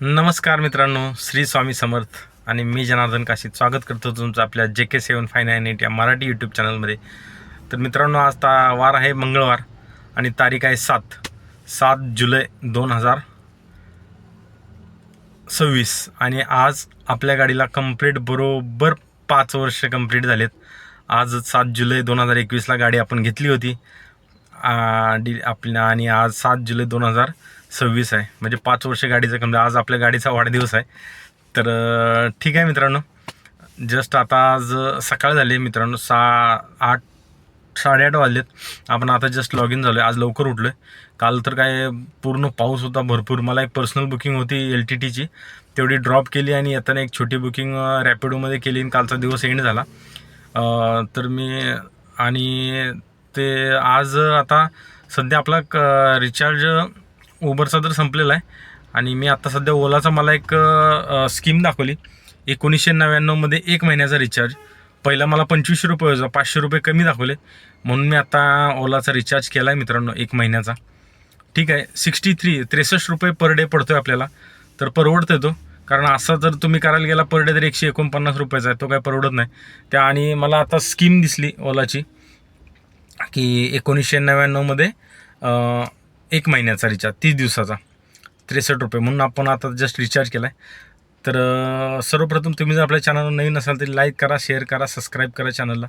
नमस्कार मित्रांनो, श्री स्वामी समर्थ आणि मी जनार्दन काशीत स्वागत करतो तुमचं आपल्या JK7598 या मराठी यूट्यूब चॅनलमध्ये. तर मित्रांनो, आज वार आहे मंगळवार आणि तारीख आहे 7 जुलै 2026 आणि आज आपल्या गाडीला कंप्लीट बरोबर 5 वर्ष कंप्लीट झालेत. आज 7 जुलै 2021ला गाडी आपण घेतली होती आपल्या आणि आज 7 जुलै 2026 आहे, म्हणजे 5 वर्ष गाडीचं कंप्लीट. आज आपल्या गाडीचा वाढदिवस आहे. तर ठीक आहे मित्रांनो, जस्ट आता आज सकाळ झाली मित्रांनो, 8:30 वाजलेत. आपण आता जस्ट लॉग इन झालो आहे. आज लवकर उठलो आहे. काल तर काय पूर्ण पाऊस होता भरपूर. मला एक पर्सनल बुकिंग होती LTTची, तेवढी ड्रॉप केली आणि येताना एक छोटी बुकिंग रॅपिडोमध्ये केली आणि कालचा दिवस एंड झाला. तर मी आणि ते आज आता सध्या आपला रिचार्ज उबरचा तर संपलेला आहे आणि मी आता सध्या ओलाचा मला एक स्कीम दाखवली. 1999मध्ये 1 महिन्याचा रिचार्ज. पहिला मला 2500 रुपये होता, 500 रुपये कमी दाखवले म्हणून मी आता ओलाचा रिचार्ज केला आहे मित्रांनो 1 महिन्याचा. ठीक आहे, 63 रुपये पर डे पडतो आहे आपल्याला. तर परवडतो तो, कारण असं जर तुम्ही करायला गेला पर डे तर 149 रुपयाचा आहे, तो काय परवडत नाही त्या. आणि मला आता स्कीम दिसली ओलाची की 1999मध्ये 1 महिन्याचा रिचार्ज 30 दिवसाचा 63 रुपये, म्हणून आपण आता जस्ट रिचार्ज केला आहे. तर सर्वप्रथम तुम्ही जर आपल्या चॅनलवर नवीन असाल तर लाईक करा, शेअर करा, सबस्क्राईब करा चॅनलला.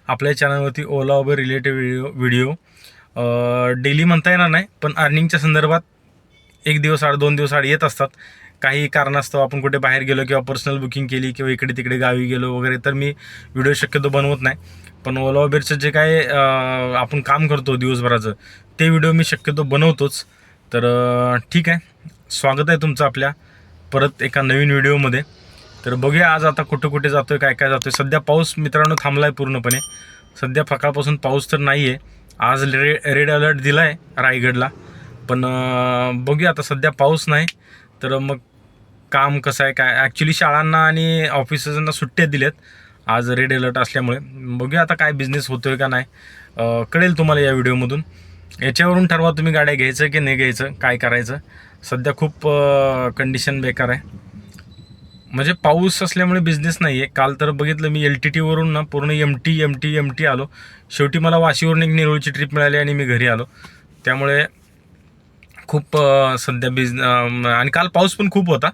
आपल्या चॅनलवरती ओला उबर रिलेटेड व्हिडिओ डेली म्हणता येणार नाही, पण अर्निंगच्या संदर्भात 1 दिवस आड 2 दिवस आड येत असतात. काही कारणास्तव आपण कुठे बाहेर गेलो किंवा पर्सनल बुकिंग केली किंवा इकडे तिकडे गावी गेलो वगैरे तर मी व्हिडिओ शक्यतो बनवत नाही. पण ओला उबेरचं जे काय आपण काम करतो दिवसभराचं ते व्हिडिओ मी शक्यतो बनवतोच. तर ठीक आहे, स्वागत आहे तुमचं आपल्या परत एका नवीन व्हिडिओमध्ये. तर बघूया आज आता कुठं कुठे जातो आहे, काय काय जातो आहे. सध्या पाऊस मित्रांनो थांबला आहे पूर्णपणे. सध्या सकाळपासून पाऊस तर नाही आहे. आज रेड अलर्ट दिला आहे रायगडला, पण बघूया आता सध्या पाऊस नाही. तर मग काम कसं आहे काय, ॲक्च्युली शाळांना आणि ऑफिसेसना सुट्ट्या दिल्यात आज रेड अलर्ट असल्यामुळे. बघूया आता काय बिझनेस होतो आहे का नाही, कळेल तुम्हाला या व्हिडिओमधून. याच्यावरून ठरवा तुम्ही गाड्या घ्यायचं की नाही घ्यायचं, काय करायचं. सध्या खूप कंडिशन बेकार आहे, म्हणजे पाऊस असल्यामुळे बिझनेस नाही आहे. काल तर बघितलं मी LTTवरून ना पूर्ण एमटी आलो. शेवटी मला वाशीवरून एक नेरूळची ट्रिप मिळाली आणि मी घरी आलो. त्यामुळे खूप सध्या आणि काल पाऊस पण खूप होता.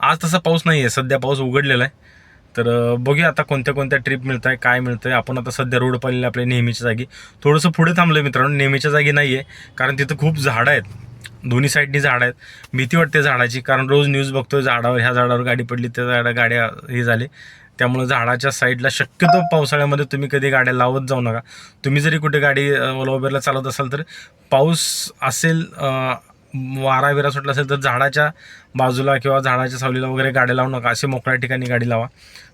आज तसा पाऊस नाही आहे, सध्या पाऊस उघडलेला आहे. तर बघूया आता कोणत्या ट्रिप मिळत आहे, काय मिळतं आहे. आपण आता सध्या रोड पाहिलेलं आपल्या नेहमीच्या जागी. थोडंसं पुढे थांबलं आहे मित्रांनो, नेहमीच्या जागी नाही आहे, कारण तिथं खूप झाडं आहेत, दोन्ही साईडनी झाडं आहेत. भीती वाटते झाडाची, कारण रोज न्यूज बघतोय झाडावर, ह्या झाडावर गाडी पडली, त्या गाड्या हे झाले. त्यामुळे झाडाच्या साईडला शक्यतो पावसाळ्यामध्ये तुम्ही कधी गाड्या लावत जाऊ नका. तुम्ही जरी कुठे गाडी ओला उबेरला चालवत असाल तर पाऊस असेल, वारा बिरा सुटला असेल तर झाडाच्या बाजूला किंवा झाडाच्या सावलीला वगैरे गाड्या लावू नका. असे मोकळ्या ठिकाणी गाडी लावा,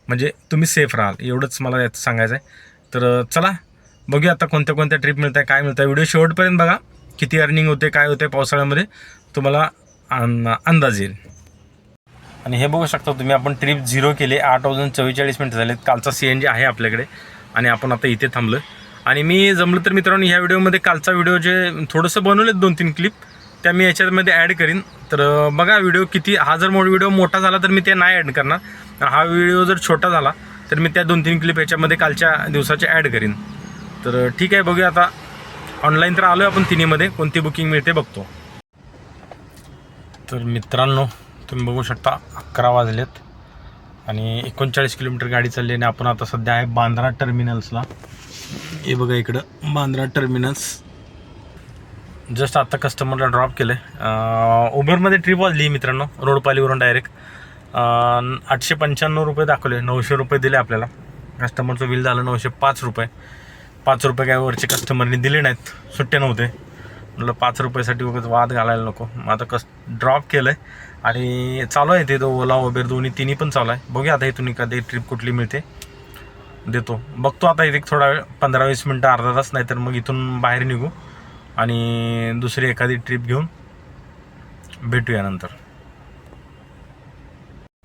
म्हणजे तुम्ही सेफ राहाल. एवढंच मला याचं सांगायचं आहे. तर चला बघूया आता कोणत्या ट्रिप मिळत आहे, काय मिळतं आहे. व्हिडिओ शेवटपर्यंत बघा. किती अर्निंग होते, काय होते पावसाळ्यामध्ये तुम्हाला अंदाज येईल. आणि हे बघू शकता तुम्ही, आपण ट्रिप 0 केली. 8 वाजून 44 मिनिटं झालेत. कालचा CNG आहे आपल्याकडे आणि आपण आता इथे थांबलो. आणि मी जमलं तर मित्रांनो ह्या व्हिडिओमध्ये कालचा व्हिडिओ जे थोडंसं बनवलेत 2-3 क्लिप त्या मी याच्यामध्ये ॲड करीन. तर बघा व्हिडिओ किती, हा जर व्हिडिओ मोठा झाला तर मी ते नाही ॲड करणार. हा व्हिडिओ जर छोटा झाला तर मी त्या 2-3 क्लिप याच्यामध्ये कालच्या दिवसाचे ॲड करीन. तर ठीक आहे, बघूया आता. ऑनलाईन तर आलो आहे आपण तिन्हीमध्ये, कोणती बुकिंग मिळते बघतो. तर मित्रांनो तुम्ही बघू शकता 11 वाजलेत आणि 39 किलोमीटर गाडी चालली आणि आपण आता सध्या आहे बांद्रा टर्मिनल्सला. हे बघा इकडं बांद्रा टर्मिनल्स. जस्ट आता कस्टमरला ड्रॉप केलं आहे. उबरमध्ये ट्रिप वाजली मित्रांनो, रोडपालीवरून डायरेक्ट 895 रुपये दाखवले. 900 रुपये दिले आपल्याला. कस्टमरचं बिल झालं 905 रुपये. 5 रुपये काय वरचे कस्टमरनी दिले नाहीत, सुट्टे नव्हते. म्हटलं 5 रुपयासाठी वगैरे वाद घालायला नको. मग आता ड्रॉप केलं आहे आणि चालू आहे ते ओला उबेर तिन्ही पण चालू आहे. बघूया आता इथून एखादी ट्रिप कुठली मिळते देतो, बघतो. आता इथे थोडा वेळ 15-20 मिनटं अर्धा तास, नाही तर मग इथून बाहेर निघू आणि दुसरी एखादी ट्रिप घेऊन भेटूया नंतर.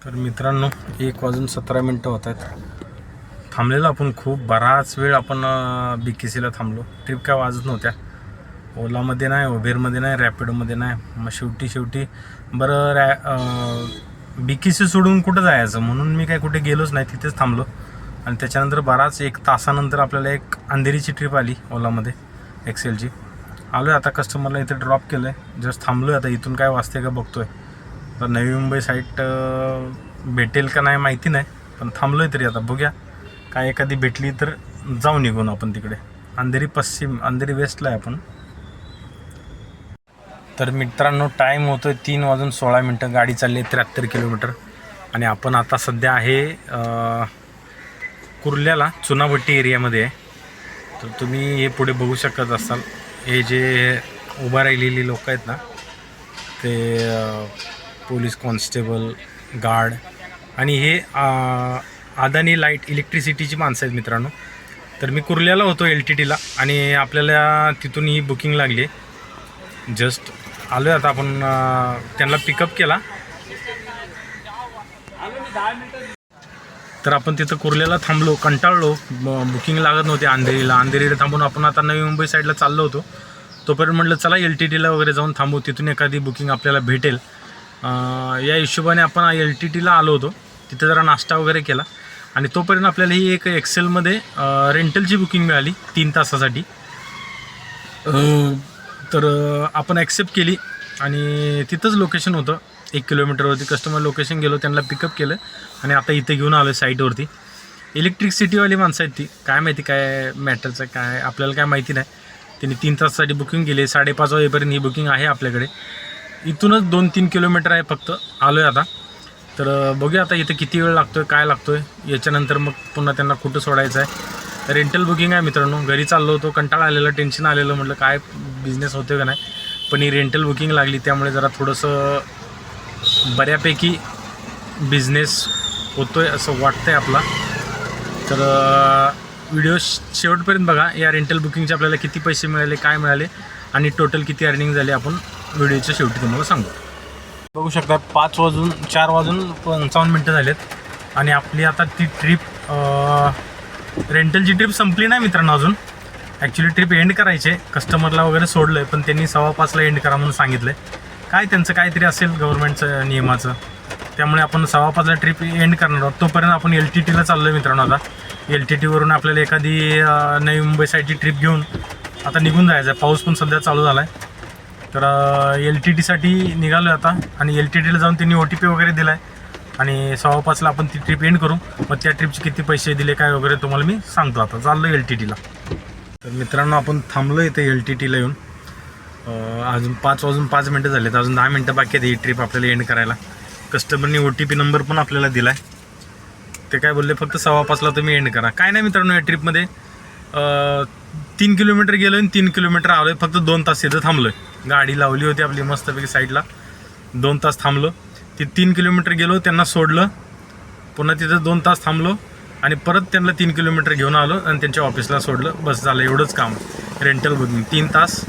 तर मित्रांनो 1 वाजून 17 मिनटं होत आहेत. थांबलेलो आपण खूप बराच वेळ आपण BKCला थांबलो. ट्रिप काय वाजत नव्हत्या. ओलामध्ये नाही, उबेरमध्ये नाही, रॅपिडोमध्ये नाही. मग शेवटी बरं BKC सोडून कुठं जायचं म्हणून मी काय कुठे गेलोच नाही, तिथेच थांबलो. आणि त्याच्यानंतर बराच 1 तासानंतर आपल्याला एक अंधेरीची ट्रिप आली ओलामध्ये एक्सेलची. आलो आहे आता, कस्टमरला इथे ड्रॉप केलं आहे, जस्ट थांबलो आहे आता. इथून काय वाजते का बघतो आहे. तर नवी मुंबई साईट भेटेल का नाही माहिती नाही, पण थांबलो आहे तरी आता. बघूया काय एखादी भेटली तर जाऊ निघून आपण तिकडे. अंधेरी पश्चिम, अंधेरी वेस्टला आहे आपण. तर मित्रांनो टाईम होतो आहे 3:16. गाडी चालली आहे 73 किलोमीटर. आणि आपण आता सध्या आहे कुर्ल्याला, चुनाभट्टी एरियामध्ये आहे. तर तुम्ही हे पुढे बघू शकत असाल, हे जे उभा राहिलेली लोक आहेत ना, ते पोलीस कॉन्स्टेबल, गार्ड आणि हे अदानी लाईट इलेक्ट्रिसिटीची माणसं आहेत मित्रांनो. तर मी कुर्ल्याला होतो LTTला आणि आपल्याला तिथून ही बुकिंग लागली आहे. जस्ट आलो आहे आता आपण. त्यांना पिकअप केला. तर आपण तिथं कुर्ल्याला थांबलो, कंटाळलो, बुकिंग लागत नव्हती अंधेरीला थांबून आपण आता नवी मुंबई साईडला चाललो होतो. तोपर्यंत म्हटलं चला LTTला वगैरे जाऊन थांबू, तिथून एखादी बुकिंग आपल्याला भेटेल. या हिशोबाने आपण LTTला आलो होतो. तिथे जरा नाश्ता वगैरे केला आणि तोपर्यंत आपल्याला ही एक एक्सेलमध्ये रेंटलची बुकिंग मिळाली 3 तासासाठी. तर आपण ॲक्सेप्ट केली आणि तिथंच लोकेशन होतं 1 किलोमीटरवरती. कस्टमर लोकेशन गेलो, त्यांना पिकअप केलं आणि आता इथे घेऊन आलो साईटवरती. इलेक्ट्रिसिटीवाली माणसं आहेत ती, काय माहिती काय मॅटरचं काय आपल्याला काय माहिती नाही. त्यांनी 3 तासासाठी बुकिंग केली. 5:30 वाजेपर्यंत ही बुकिंग आहे आपल्याकडे. इथूनच 2-3 किलोमीटर आहे फक्त. आलो आहे आता. तर बघूया आता इथं किती वेळ लागतो आहे, काय लागतो आहे. याच्यानंतर मग पुन्हा त्यांना कुठं सोडायचं आहे. रेंटल बुकिंग आहे मित्रांनो. घरी चाललो होतो, कंटाळा आलेलं, टेन्शन आलेलं, म्हटलं काय बिझनेस होतो का नाही. पण ही रेंटल बुकिंग लागली त्यामुळे जरा थोडंसं बऱ्यापैकी बिझनेस होतो आहे असं वाटतं आहे आपला. तर व्हिडिओ शेवटपर्यंत बघा. या रेंटल बुकिंगचे आपल्याला किती पैसे मिळाले, काय मिळाले आणि टोटल किती अर्निंग झाली आपण व्हिडिओच्या शेवटी तुम्हाला सांगू. बघू शकता 4:55 झालेत आणि आपली आता ती ट्रिप, रेंटलची ट्रिप संपली नाही मित्रांनो अजून. ॲक्च्युली ट्रिप एंड करायची आहे, कस्टमरला वगैरे सोडलं आहे, पण त्यांनी 5:15ला एंड करा म्हणून सांगितलं आहे. काय त्यांचं काहीतरी असेल गव्हर्नमेंटचं नियमाचं, त्यामुळे आपण 5:15ला ट्रिप एंड करणार आहोत. तोपर्यंत आपण LTTला चाललो आहे मित्रांनो. आता LTTवरून आपल्याला एखादी नवी मुंबई साईडची ट्रिप घेऊन आता निघून जायचं आहे. पाऊस पण सध्या चालू झाला आहे. तर LTTसाठी निघालो आहे आता आणि LTTला जाऊन त्यांनी OTP वगैरे दिला आहे आणि 5:15ला आपण ती ट्रिप एंड करू. मग त्या ट्रिपचे किती पैसे दिले काय वगैरे तुम्हाला मी सांगतो. आता चाललो LTTला. तर मित्रांनो आपण थांबलो इथे LTTला येऊन. अजून 5:05 झालेत, अजून 10 मिनटं बाकी आहेत ही ट्रिप आपल्याला एंड करायला. कस्टमरनी OTP नंबर पण आपल्याला दिला आहे. ते काय बोलले फक्त 5:15ला तुम्ही एंड करा. काय नाही मित्रांनो, या ट्रिपमध्ये 3 किलोमीटर गेलो आणि 3 किलोमीटर आलो आहे. फक्त 2 तास इथं थांबलो आहे. गाडी लावली होती आपली मस्तपैकी साईडला. 2 तास थांबलो. ती 3 किलोमीटर गेलो, त्यांना सोडलं, पुन्हा तिथं 2 तास थांबलो आणि परत त्यांना 3 किलोमीटर घेऊन आलो आणि त्यांच्या ऑफिसला सोडलं. बस झालं, एवढंच काम. रेंटल बुकिंग 3 तास,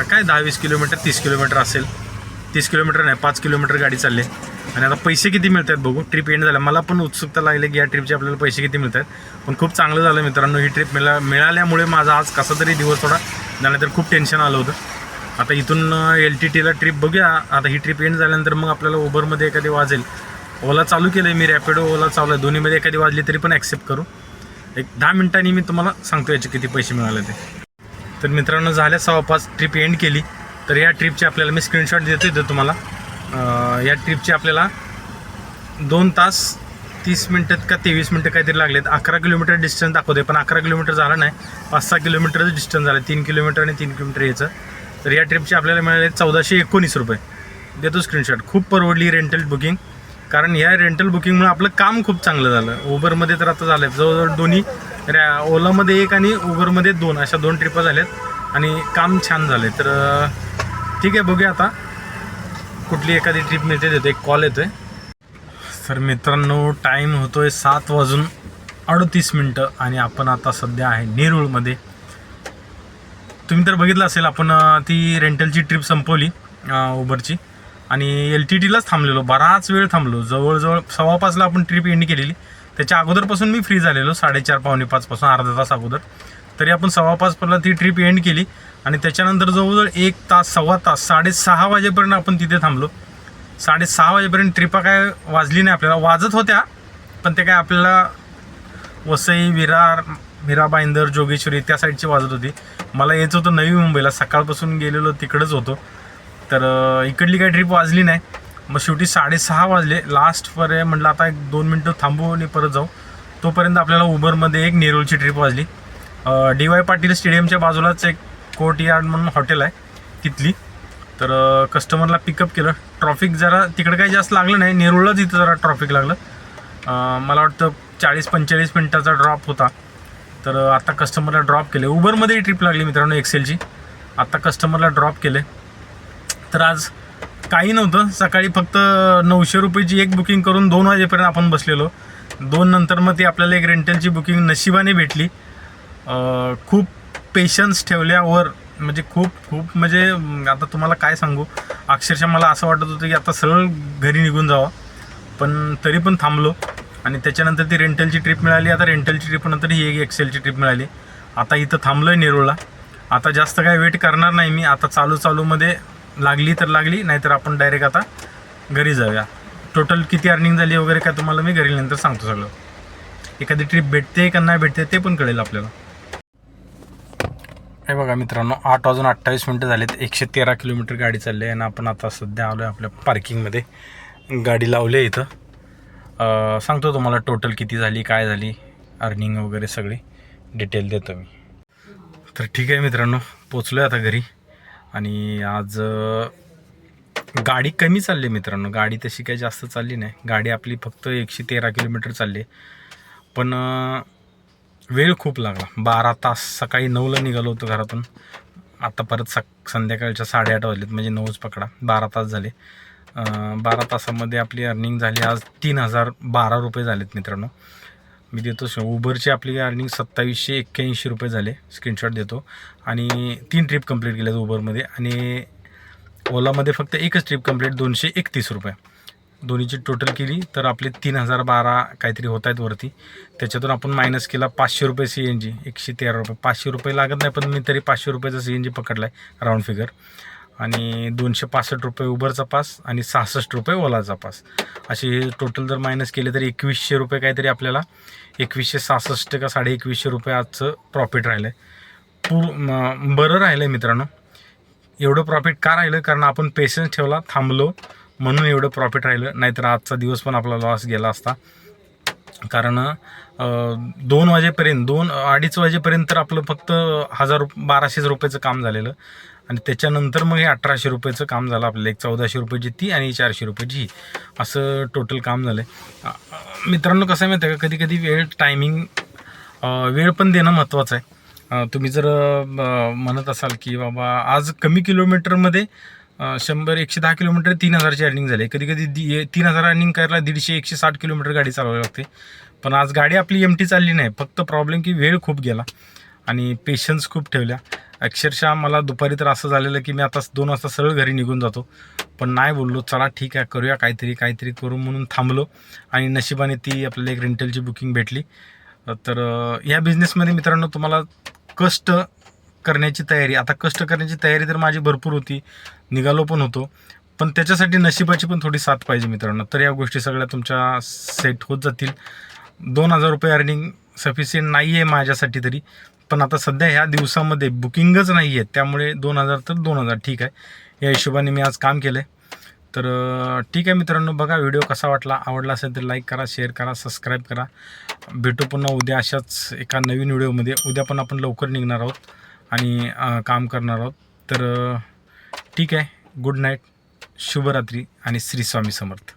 काय 10-20 किलोमीटर, 30 किलोमीटर असेल. 30 किलोमीटर नाही, 5 किलोमीटर गाडी चालली. आणि आता पैसे किती मिळत आहेत बघू. ट्रिप एंड झाला, मला पण उत्सुकता लागली की या ट्रिपचे आपल्याला पैसे किती मिळत आहेत. पण खूप चांगलं झालं मित्रांनो. ही ट्रिप मिळाल्यामुळे माझा आज कसा तरी दिवस थोडा, त्यानंतर खूप टेन्शन आलं होतं. आता इथून LTTला ट्रिप बघूया. आता ही ट्रिप एंड झाल्यानंतर मग आपल्याला उबरमध्ये एखादी वाजेल. ओला चालू केलं आहे मी, रॅपिडो ओला चालू आहे. दोन्हीमध्ये एखादी वाजली तरी पण ॲक्सेप्ट करू. एक 10 मिनिटांनी मी तुम्हाला सांगतो याचे किती पैसे मिळाले ते. तर मित्रांनो झाल्या 5:15 ट्रिप एंड केली. तर या ट्रिपचे आपल्याला मी स्क्रीनशॉट देतो तुम्हाला. या ट्रिपचे आपल्याला 2 तास 30 मिनटं का 23 मिनटं काहीतरी लागलेत. 11 किलोमीटर डिस्टन्स दाखवते, पण 11 किलोमीटर झालं नाही, 5-6 किलोमीटरचं डिस्टन्स झालं. 3 किलोमीटर आणि 3 किलोमीटर याचं. तर या ट्रिपचे आपल्याला मिळाले 1419 रुपये. देतो स्क्रीनशॉट. खूप परवडली रेंटल बुकिंग, कारण या रेंटल बुकिंगमुळे आपलं काम खूप चांगलं झालं. उबरमध्ये तर आता झालं जवळजवळ दोन्ही, ओलामध्ये 1 आणि उबरमध्ये 2, अशा 2 ट्रिपा झाल्यात आणि काम छान झाले. तर ठीक आहे, बघूया आता कुठली एखादी ट्रिप मिळते. देतो, एक कॉल येतो आहे. तर मित्रांनो टाईम होतो आहे 7:38 आणि आपण आता सध्या आहे नेरूळमध्ये. तुम्ही तर बघितलं असेल, आपण ती रेंटलची ट्रिप संपवली उबरची आणि LTTलाच थांबलेलो. बराच वेळ थांबलो, जवळजवळ 5:15ला आपण ट्रिप एंड केलेली. त्याच्या अगोदरपासून मी फ्री झालेलो, 4:30-4:45 पासून अर्धा तास अगोदर. तरी आपण 5:15 ती ट्रिप एंड केली आणि त्याच्यानंतर जवळजवळ 1 तास, सव्वा तास, 6:30 वाजेपर्यंत आपण तिथे थांबलो. 6:30 वाजेपर्यंत ट्रिपा काय वाजली नाही आपल्याला, वाजत होत्या पण ते काय आपल्याला वसई, विरार, मीरा भाईंदर, जोगेश्वरी त्या साईडची वाजत होती. मला यायचं होतं नवी मुंबईला, सकाळपासून गेलेलो तिकडंच होतो, तर इकडली काही ट्रिप वाजली नाही. मग शेवटी 6:30 वाजले. लास्टपर्यंत म्हटलं आता 1-2 मिनटं थांबू आणि परत जाऊ. तोपर्यंत आपल्याला उबरमध्ये एक नेरूळची ट्रिप वाजली. DY पाटील स्टेडियमच्या बाजूलाच एक कोर्टयार्ड म्हणून हॉटेल आहे तिथली. तर कस्टमरला पिकअप केलं. ट्रॉफिक जरा तिकडे काही जास्त लागलं नाही, नेरूळलाच इथं जरा ट्रॉफिक लागलं. मला वाटतं 40-45 मिनटाचा ड्रॉप होता. तर आता कस्टमरला ड्रॉप केले. उबरमध्ये ट्रिप लागली मित्रांनो एक्सेलची. आता कस्टमरला ड्रॉप केले. तर आज काही नव्हतं, सकाळी फक्त 900 रुपयाची एक बुकिंग करून 2 वाजेपर्यंत आपण बसलेलो. 2 नंतर मग ती आपल्याला एक रेंटलची बुकिंग नशिबाने भेटली. खूप पेशन्स ठेवल्यावर म्हणजे खूप म्हणजे आता तुम्हाला काय सांगू, अक्षरशः मला असं वाटत होतं की आता सरळ घरी निघून जावं, पण तरी पण थांबलो. आणि त्याच्यानंतर ती रेंटलची ट्रिप मिळाली. आता रेंटलची ट्रिपनंतर ही एक एक्सेलची ट्रिप मिळाली. आता इथं थांबलो आहे नेरूळला. आता जास्त काय वेट करणार नाही मी. आता चालूमध्ये लागली तर लागली, नाहीतर आपण डायरेक्ट आता घरी जाऊया. टोटल किती अर्निंग झाली वगैरे काय तुम्हाला मी घरी नंतर सांगतो सगळं. एखादी ट्रिप भेटते का नाही भेटते ते पण कळेल आपल्याला. हे बघा मित्रांनो, 8:28 झालेत. 113 किलोमीटर गाडी चालली आहे आणि आपण आता सध्या आलो आहे आपल्या पार्किंगमध्ये. गाडी लावली आहे इथं. सांगतो तुम्हाला टोटल किती झाली, काय झाली, अर्निंग वगैरे सगळी डिटेल देतो मी. तर ठीक आहे मित्रांनो, पोचलो आहे आता घरी. आणि आज गाडी कमी चालली मित्रांनो, गाडी तशी काही जास्त चालली नाही. गाडी आपली फक्त 113 किलोमीटर चालली, पण वेळ खूप लागला. 12 तास. सकाळी 9ला निघालो होतो घरातून, आता परत संध्याकाळच्या 8:30 वाजलेत, म्हणजे 9च पकडा, 12 तास झाले. 12 तासामध्ये आपली अर्निंग झाली आज 3012 रुपये झालेत मित्रांनो. मी देतो उबरची आपली अर्निंग 2781 रुपये झाले, स्क्रीनशॉट देतो. आणि 3 ट्रिप कंप्लीट केल्यात उबरमध्ये. आणि ओलामध्ये फक्त एकच ट्रिप कंप्लीट, 231 रुपये. दोन्हीची टोटल केली तर आपले 3012 काहीतरी होत आहेत वरती. त्याच्यातून आपण मायनस केला 500 रुपये CNG, 113 रुपये. 500 रुपये लागत नाही, पण मी तरी 500 रुपयाचा CNG पकडला आहे राऊंड फिगर. आणि 265 रुपये उबरचा पास आणि 66 रुपये ओलाचा पास. असे टोटल जर मायनस केले तर 2100 रुपये काहीतरी आपल्याला, 2166 का 2150 रुपये आजचं प्रॉफिट राहिलं आहे. बरं राहिलं आहे मित्रांनो. एवढं प्रॉफिट का राहिलं, कारण आपण पेशन्स ठेवला, थांबलो, म्हणून एवढं प्रॉफिट राहिलं. नाहीतर आजचा दिवस पण आपला लॉस गेला असता. कारण 2 वाजेपर्यंत, 2-2:30 वाजेपर्यंत तर आपलं फक्त 1200 रुपयाचं काम झालेलं. आणि त्याच्यानंतर मग हे 1800 रुपयाचं काम झालं आपल्याला. एक 1400 रुपयाची ती आणि 400 रुपयाची ही, असं टोटल काम झालं आहे. मित्रांनो कसं आहे माहिती आहे का, कधी वेळ, टायमिंग, वेळ पण देणं महत्त्वाचं आहे. तुम्ही जर म्हणत असाल की बाबा आज कमी किलोमीटरमध्ये 100-110 किलोमीटर 3000ची अर्निंग झाली, कधी 3000 अर्निंग करायला 150-160 किलोमीटर गाडी चालवावी लागते. पण आज गाडी आपली एमटी चालली नाही. फक्त प्रॉब्लेम की वेळ खूप गेला आणि पेशन्स खूप ठेवल्या. अक्षरशः मला दुपारी तर असं झालेलं की मी आता 2 वाजता सरळ घरी निघून जातो, पण नाही बोललो, चला ठीक आहे करूया काहीतरी करू म्हणून थांबलो. आणि नशिबाने ती आपल्याला एक रेंटलची बुकिंग भेटली. तर या बिझनेसमध्ये मित्रांनो तुम्हाला कष्ट करण्याची तयारी, आता कष्ट करण्याची तयारी तर माझी भरपूर होती, निघालो पण होतो, पण त्याच्यासाठी नशिबाची पण थोडी साथ पाहिजे मित्रांनो. तर या गोष्टी सगळ्या तुमच्या सेट होत जातील. 2000 रुपये अर्निंग सफिशियंट नाही आहे माझ्यासाठी तरी, पण आता सध्या ह्या दिवसामध्ये बुकिंगच नाही आहे, त्यामुळे 2000 तर 2000 ठीक आहे. या हिशोबाने मी आज काम केलं आहे. तर ठीक आहे मित्रांनो, बघा व्हिडिओ कसा वाटला. आवडला असेल तर लाईक करा, शेअर करा, सबस्क्राईब करा. भेटू पुन्हा उद्या अशाच एका नवीन व्हिडिओमध्ये. उद्या पण आपण लवकर निघणार आहोत आणि काम करणार आहोत. तर ठीक आहे, गुड नाईट, शुभरात्री आणि श्री स्वामी समर्थ.